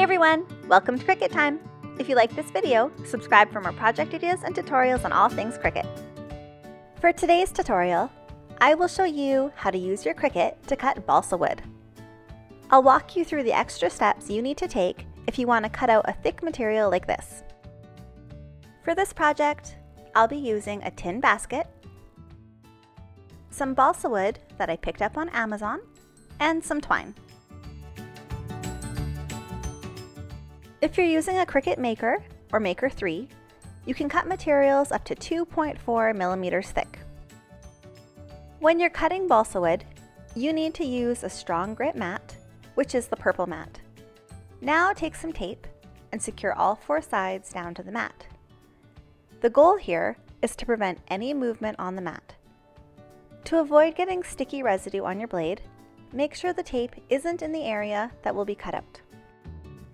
everyone, welcome to Cricut time. If you like this video, subscribe for more project ideas and tutorials on all things Cricut. For today's tutorial, I will show you how to use your Cricut to cut balsa wood. I'll walk you through the extra steps you need to take if you want to cut out a thick material like this. For this project, I'll be using a tin basket, some balsa wood that I picked up on Amazon, and some twine. If you're using a Cricut Maker or Maker 3, you can cut materials up to 2.4 millimeters thick. When you're cutting balsa wood, you need to use a strong grit mat, which is the purple mat. Now take some tape and secure all four sides down to the mat. The goal here is to prevent any movement on the mat. To avoid getting sticky residue on your blade, make sure the tape isn't in the area that will be cut out.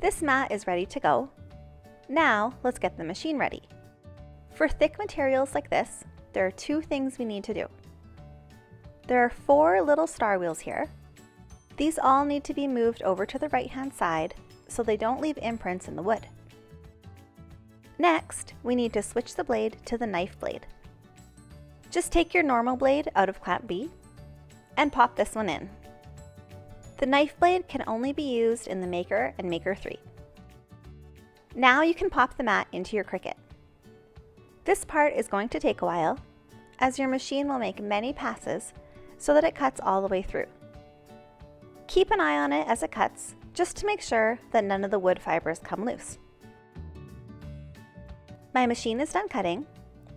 This mat is ready to go. Now let's get the machine ready. For thick materials like this, there are two things we need to do. There are 4 little star wheels here. These all need to be moved over to the right-hand side so they don't leave imprints in the wood. Next, we need to switch the blade to the knife blade. Just take your normal blade out of clamp B and pop this one in. The knife blade can only be used in the Maker and Maker 3. Now you can pop the mat into your Cricut. This part is going to take a while, as your machine will make many passes so that it cuts all the way through. Keep an eye on it as it cuts, just to make sure that none of the wood fibers come loose. My machine is done cutting,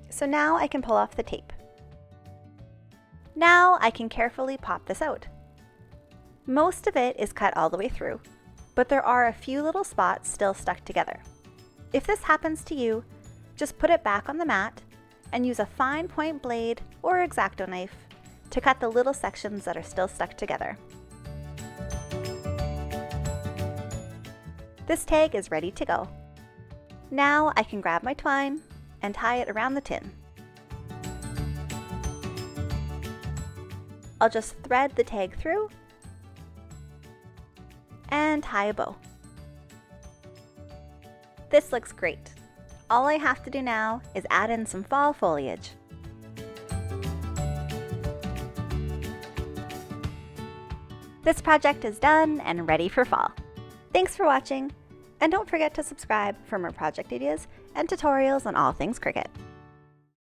so now I can pull off the tape. Now I can carefully pop this out. Most of it is cut all the way through, but there are a few little spots still stuck together. If this happens to you, just put it back on the mat and use a fine point blade or X-Acto knife to cut the little sections that are still stuck together. This tag is ready to go. Now I can grab my twine and tie it around the tin. I'll just thread the tag through and tie a bow. This looks great. All I have to do now is add in some fall foliage. This project is done and ready for fall. Thanks for watching, and don't forget to subscribe for more project ideas and tutorials on all things Cricut.